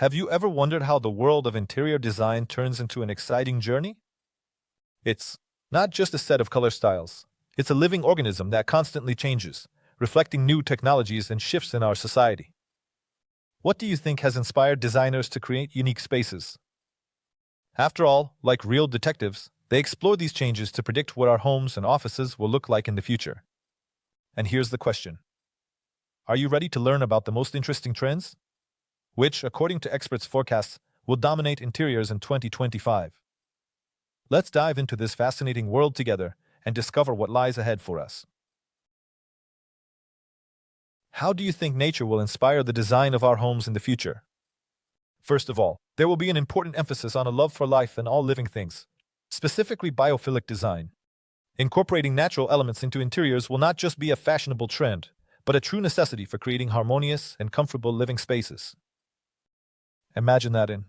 Have you ever wondered how the world of interior design turns into an exciting journey? It's not just a set of color styles. It's a living organism that constantly changes, reflecting new technologies and shifts in our society. What do you think has inspired designers to create unique spaces? After all, like real detectives, they explore these changes to predict what our homes and offices will look like in the future. And here's the question. Are you ready to learn about the most interesting trends? Which, according to experts' forecasts, will dominate interiors in 2025. Let's dive into this fascinating world together and discover what lies ahead for us. How do you think nature will inspire the design of our homes in the future? First of all, there will be an important emphasis on a love for life and all living things, specifically biophilic design. Incorporating natural elements into interiors will not just be a fashionable trend, but a true necessity for creating harmonious and comfortable living spaces. Imagine that in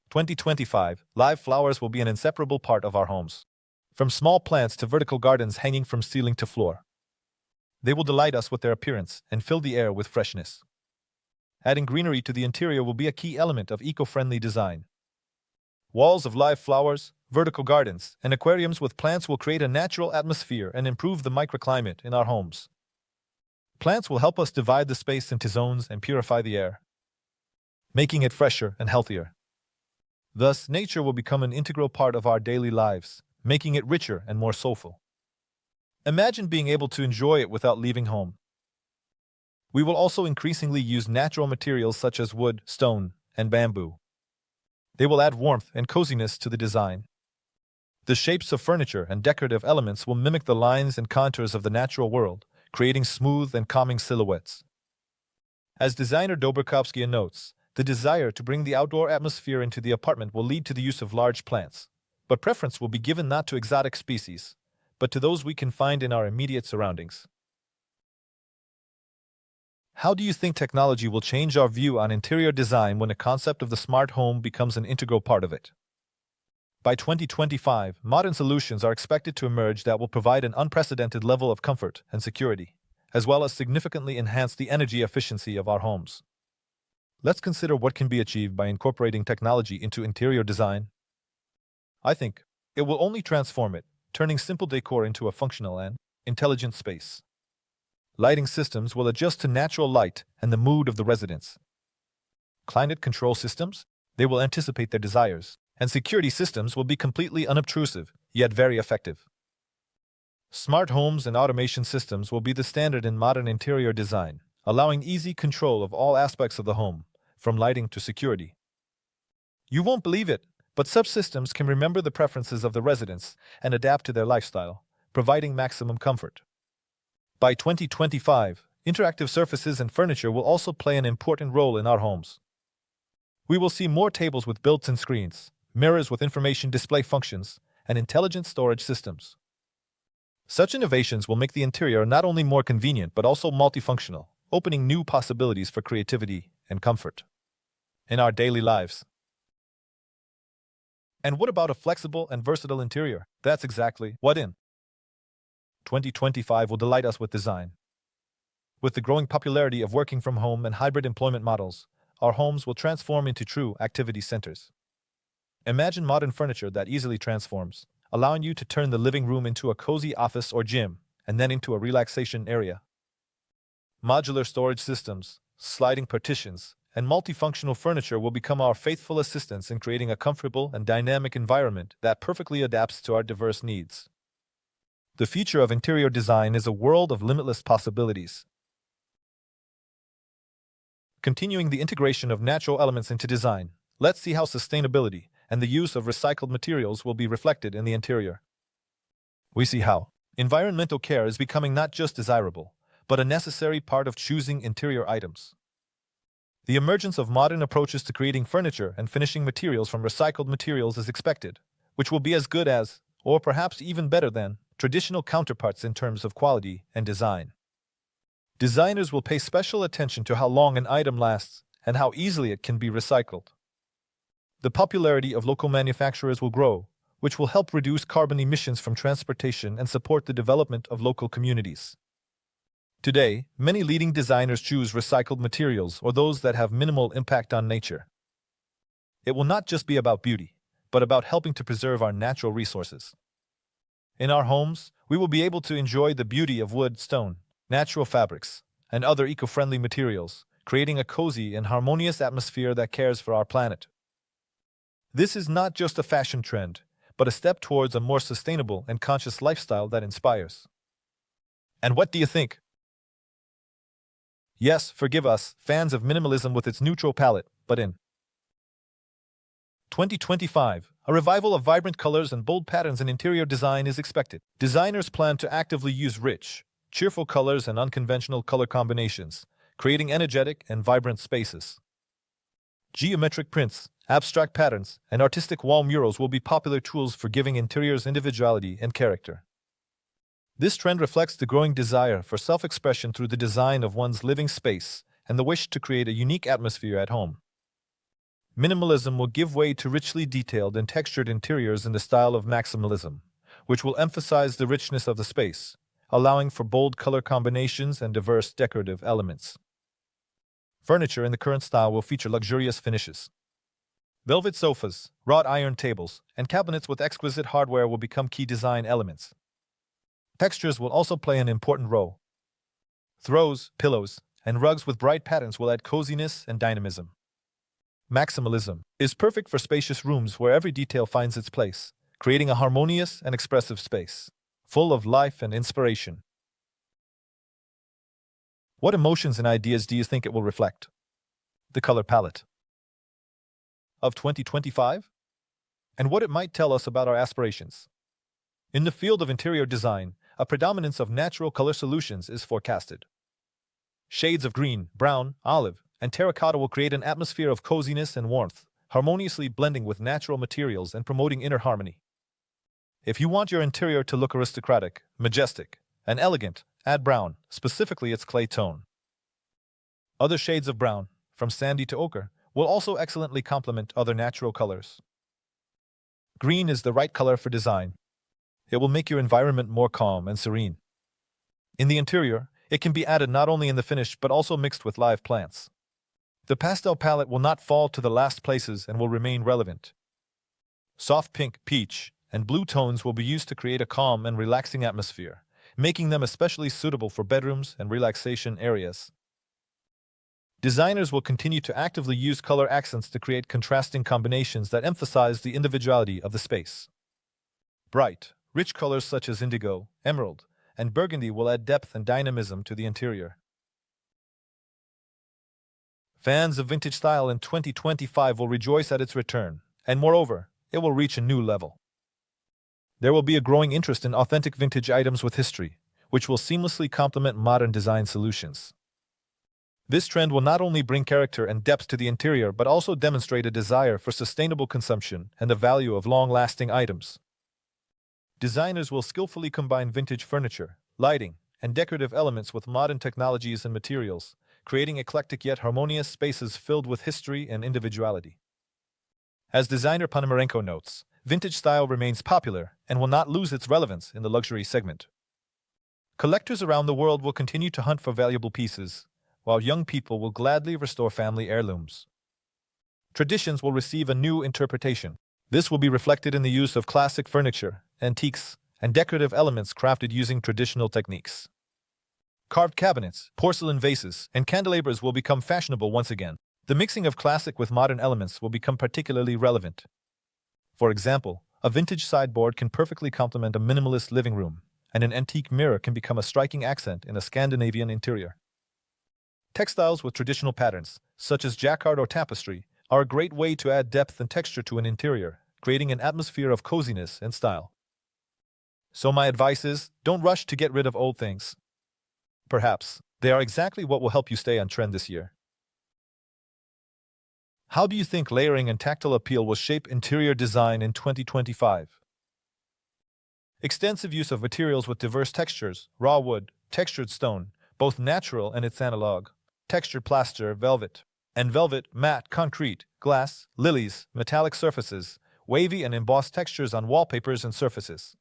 2025, live flowers will be an inseparable part of our homes. From small plants to vertical gardens hanging from ceiling to floor. They will delight us with their appearance and fill the air with freshness. Adding greenery to the interior will be a key element of eco-friendly design. Walls of live flowers, vertical gardens, and aquariums with plants will create a natural atmosphere and improve the microclimate in our homes. Plants will help us divide the space into zones and purify the air, making it fresher and healthier. Thus, nature will become an integral part of our daily lives, making it richer and more soulful. Imagine being able to enjoy it without leaving home. We will also increasingly use natural materials such as wood, stone, and bamboo. They will add warmth and coziness to the design. The shapes of furniture and decorative elements will mimic the lines and contours of the natural world, creating smooth and calming silhouettes. As designer Dobrkovsky notes, the desire to bring the outdoor atmosphere into the apartment will lead to the use of large plants, but preference will be given not to exotic species, but to those we can find in our immediate surroundings. How do you think technology will change our view on interior design when the concept of the smart home becomes an integral part of it? By 2025, modern solutions are expected to emerge that will provide an unprecedented level of comfort and security, as well as significantly enhance the energy efficiency of our homes. Let's consider what can be achieved by incorporating technology into interior design. I think it will only transform it, turning simple decor into a functional and intelligent space. Lighting systems will adjust to natural light and the mood of the residents. Climate control systems, they will anticipate their desires, and security systems will be completely unobtrusive, yet very effective. Smart homes and automation systems will be the standard in modern interior design, allowing easy control of all aspects of the home, from lighting to security. You won't believe it, but such systems can remember the preferences of the residents and adapt to their lifestyle, providing maximum comfort. By 2025, interactive surfaces and furniture will also play an important role in our homes. We will see more tables with built-in screens, mirrors with information display functions, and intelligent storage systems. Such innovations will make the interior not only more convenient but also multifunctional, opening new possibilities for creativity and comfort in our daily lives. And what about a flexible and versatile interior? That's exactly what in 2025 will delight us with design. With the growing popularity of working from home and hybrid employment models, our homes will transform into true activity centers. Imagine modern furniture that easily transforms, allowing you to turn the living room into a cozy office or gym, and then into a relaxation area. Modular storage systems, sliding partitions, and multifunctional furniture will become our faithful assistants in creating a comfortable and dynamic environment that perfectly adapts to our diverse needs. The future of interior design is a world of limitless possibilities. Continuing the integration of natural elements into design, let's see how sustainability and the use of recycled materials will be reflected in the interior. We see how environmental care is becoming not just desirable, but a necessary part of choosing interior items. The emergence of modern approaches to creating furniture and finishing materials from recycled materials is expected, which will be as good as, or perhaps even better than, traditional counterparts in terms of quality and design. Designers will pay special attention to how long an item lasts and how easily it can be recycled. The popularity of local manufacturers will grow, which will help reduce carbon emissions from transportation and support the development of local communities. Today, many leading designers choose recycled materials or those that have minimal impact on nature. It will not just be about beauty, but about helping to preserve our natural resources. In our homes, we will be able to enjoy the beauty of wood, stone, natural fabrics, and other eco-friendly materials, creating a cozy and harmonious atmosphere that cares for our planet. This is not just a fashion trend, but a step towards a more sustainable and conscious lifestyle that inspires. And what do you think? Yes, forgive us, fans of minimalism with its neutral palette, but in 2025, a revival of vibrant colors and bold patterns in interior design is expected. Designers plan to actively use rich, cheerful colors and unconventional color combinations, creating energetic and vibrant spaces. Geometric prints, abstract patterns, and artistic wall murals will be popular tools for giving interiors individuality and character. This trend reflects the growing desire for self-expression through the design of one's living space and the wish to create a unique atmosphere at home. Minimalism will give way to richly detailed and textured interiors in the style of maximalism, which will emphasize the richness of the space, allowing for bold color combinations and diverse decorative elements. Furniture in the current style will feature luxurious finishes. Velvet sofas, wrought iron tables, and cabinets with exquisite hardware will become key design elements. Textures will also play an important role. Throws, pillows, and rugs with bright patterns will add coziness and dynamism. Maximalism is perfect for spacious rooms where every detail finds its place, creating a harmonious and expressive space, full of life and inspiration. What emotions and ideas do you think it will reflect? The color palette of 2025? And what it might tell us about our aspirations. In the field of interior design, a predominance of natural color solutions is forecasted. Shades of green, brown, olive, and terracotta will create an atmosphere of coziness and warmth, harmoniously blending with natural materials and promoting inner harmony. If you want your interior to look aristocratic, majestic, and elegant, add brown, specifically its clay tone. Other shades of brown, from sandy to ochre, will also excellently complement other natural colors. Green is the right color for design. It will make your environment more calm and serene. In the interior, it can be added not only in the finish but also mixed with live plants. The pastel palette will not fall to the last places and will remain relevant. Soft pink, peach, and blue tones will be used to create a calm and relaxing atmosphere, making them especially suitable for bedrooms and relaxation areas. Designers will continue to actively use color accents to create contrasting combinations that emphasize the individuality of the space. Bright, rich colors such as indigo, emerald, and burgundy will add depth and dynamism to the interior. Fans of vintage style in 2025 will rejoice at its return, and moreover, it will reach a new level. There will be a growing interest in authentic vintage items with history, which will seamlessly complement modern design solutions. This trend will not only bring character and depth to the interior but also demonstrate a desire for sustainable consumption and the value of long-lasting items. Designers will skillfully combine vintage furniture, lighting, and decorative elements with modern technologies and materials, creating eclectic yet harmonious spaces filled with history and individuality. As designer Ponomarenko notes, vintage style remains popular and will not lose its relevance in the luxury segment. Collectors around the world will continue to hunt for valuable pieces, while young people will gladly restore family heirlooms. Traditions will receive a new interpretation. This will be reflected in the use of classic furniture, antiques, and decorative elements crafted using traditional techniques. Carved cabinets, porcelain vases, and candelabras will become fashionable once again. The mixing of classic with modern elements will become particularly relevant. For example, a vintage sideboard can perfectly complement a minimalist living room, and an antique mirror can become a striking accent in a Scandinavian interior. Textiles with traditional patterns, such as jacquard or tapestry, are a great way to add depth and texture to an interior, creating an atmosphere of coziness and style. So my advice is, don't rush to get rid of old things. Perhaps they are exactly what will help you stay on trend this year. How do you think layering and tactile appeal will shape interior design in 2025? Extensive use of materials with diverse textures, raw wood, textured stone, both natural and its analog, textured plaster, velvet, and velvet, matte, concrete, glass, lilies, metallic surfaces, wavy and embossed textures on wallpapers and surfaces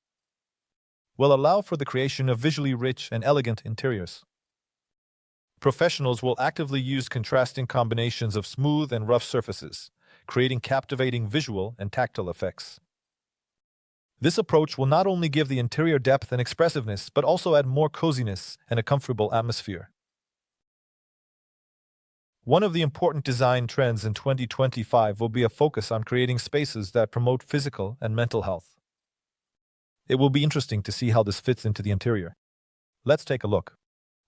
will allow for the creation of visually rich and elegant interiors. Professionals will actively use contrasting combinations of smooth and rough surfaces, creating captivating visual and tactile effects. This approach will not only give the interior depth and expressiveness, but also add more coziness and a comfortable atmosphere. One of the important design trends in 2025 will be a focus on creating spaces that promote physical and mental health. It will be interesting to see how this fits into the interior. Let's take a look.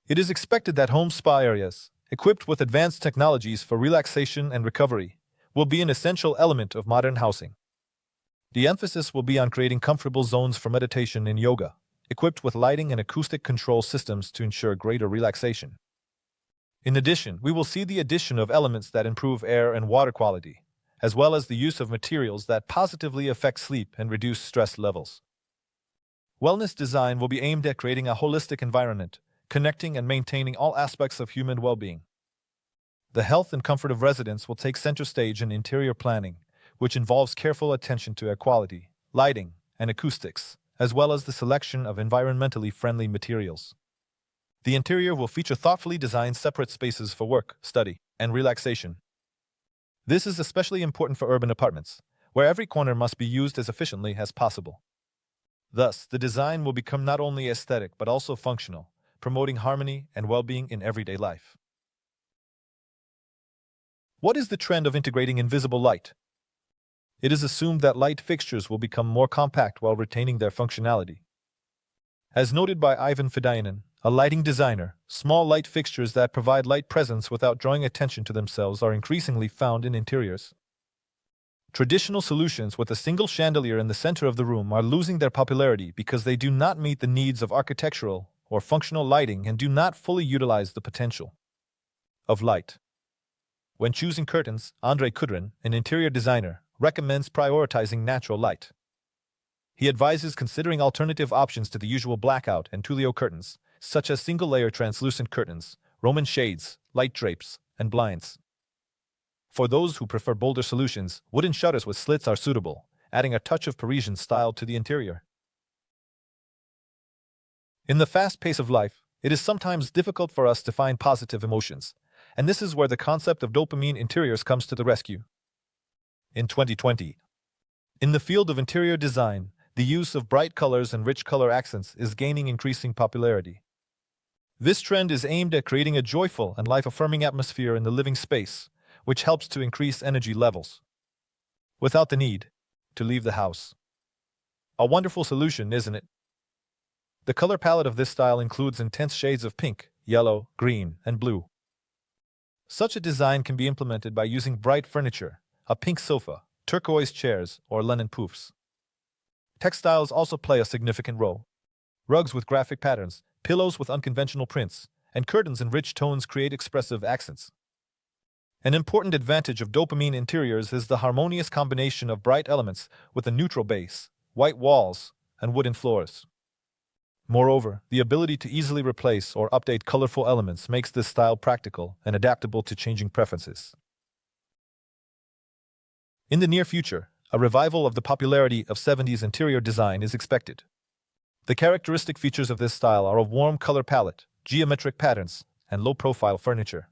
It is expected that home spa areas, equipped with advanced technologies for relaxation and recovery, will be an essential element of modern housing. The emphasis will be on creating comfortable zones for meditation and yoga, equipped with lighting and acoustic control systems to ensure greater relaxation. In addition, we will see the addition of elements that improve air and water quality, as well as the use of materials that positively affect sleep and reduce stress levels. Wellness design will be aimed at creating a holistic environment, connecting and maintaining all aspects of human well-being. The health and comfort of residents will take center stage in interior planning, which involves careful attention to air quality, lighting, and acoustics, as well as the selection of environmentally friendly materials. The interior will feature thoughtfully designed separate spaces for work, study, and relaxation. This is especially important for urban apartments, where every corner must be used as efficiently as possible. Thus, the design will become not only aesthetic but also functional, promoting harmony and well-being in everyday life. What is the trend of integrating invisible light? It is assumed that light fixtures will become more compact while retaining their functionality. As noted by Ivan Fedyanin, a lighting designer, small light fixtures that provide light presence without drawing attention to themselves are increasingly found in interiors. Traditional solutions with a single chandelier in the center of the room are losing their popularity because they do not meet the needs of architectural or functional lighting and do not fully utilize the potential of light. When choosing curtains, Andrei Kudrin, an interior designer, recommends prioritizing natural light. He advises considering alternative options to the usual blackout and tullio curtains, such as single-layer translucent curtains, Roman shades, light drapes, and blinds. For those who prefer bolder solutions, wooden shutters with slits are suitable, adding a touch of Parisian style to the interior. In the fast pace of life, it is sometimes difficult for us to find positive emotions, and this is where the concept of dopamine interiors comes to the rescue. In 2020, in the field of interior design, the use of bright colors and rich color accents is gaining increasing popularity. This trend is aimed at creating a joyful and life-affirming atmosphere in the living space, which helps to increase energy levels without the need to leave the house. A wonderful solution, isn't it? The color palette of this style includes intense shades of pink, yellow, green, and blue. Such a design can be implemented by using bright furniture, a pink sofa, turquoise chairs, or linen poofs. Textiles also play a significant role. Rugs with graphic patterns, pillows with unconventional prints, and curtains in rich tones create expressive accents. An important advantage of dopamine interiors is the harmonious combination of bright elements with a neutral base, white walls, and wooden floors. Moreover, the ability to easily replace or update colorful elements makes this style practical and adaptable to changing preferences. In the near future, a revival of the popularity of 70s interior design is expected. The characteristic features of this style are a warm color palette, geometric patterns, and low-profile furniture.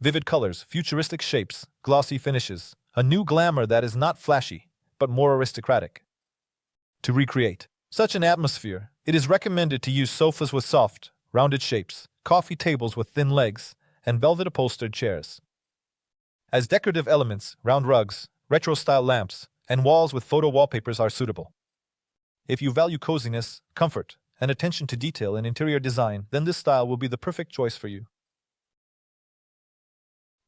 Vivid colors, futuristic shapes, glossy finishes, a new glamour that is not flashy, but more aristocratic. To recreate such an atmosphere, it is recommended to use sofas with soft, rounded shapes, coffee tables with thin legs, and velvet-upholstered chairs. As decorative elements, round rugs, retro-style lamps, and walls with photo wallpapers are suitable. If you value coziness, comfort, and attention to detail in interior design, then this style will be the perfect choice for you.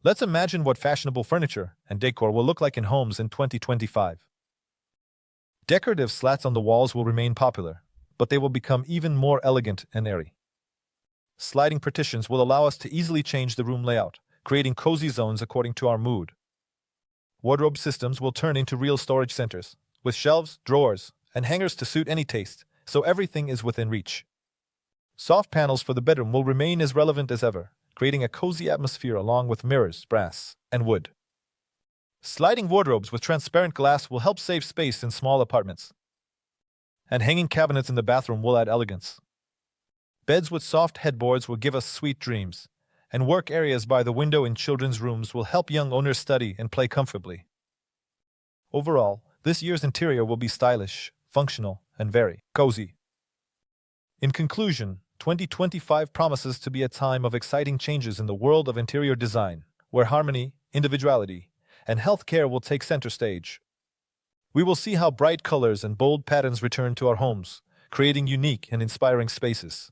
Let's imagine what fashionable furniture and decor will look like in homes in 2025. Decorative slats on the walls will remain popular, but they will become even more elegant and airy. Sliding partitions will allow us to easily change the room layout, creating cozy zones according to our mood. Wardrobe systems will turn into real storage centers, with shelves, drawers, and hangers to suit any taste, so everything is within reach. Soft panels for the bedroom will remain as relevant as ever, creating a cozy atmosphere along with mirrors, brass, and wood. Sliding wardrobes with transparent glass will help save space in small apartments. And hanging cabinets in the bathroom will add elegance. Beds with soft headboards will give us sweet dreams, and work areas by the window in children's rooms will help young owners study and play comfortably. Overall, this year's interior will be stylish, functional, and very cozy. In conclusion, 2025 promises to be a time of exciting changes in the world of interior design, where harmony, individuality, and healthcare will take center stage. We will see how bright colors and bold patterns return to our homes, creating unique and inspiring spaces.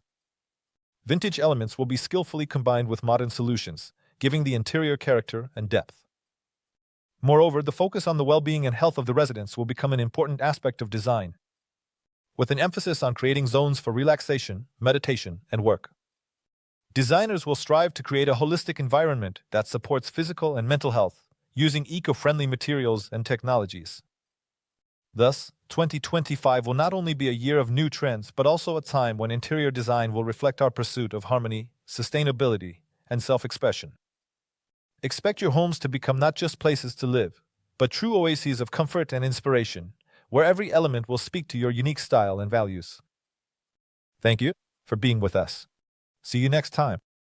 Vintage elements will be skillfully combined with modern solutions, giving the interior character and depth. Moreover, the focus on the well-being and health of the residents will become an important aspect of design, with an emphasis on creating zones for relaxation, meditation, and work. Designers will strive to create a holistic environment that supports physical and mental health, using eco-friendly materials and technologies. Thus, 2025 will not only be a year of new trends, but also a time when interior design will reflect our pursuit of harmony, sustainability, and self-expression. Expect your homes to become not just places to live, but true oases of comfort and inspiration, where every element will speak to your unique style and values. Thank you for being with us. See you next time.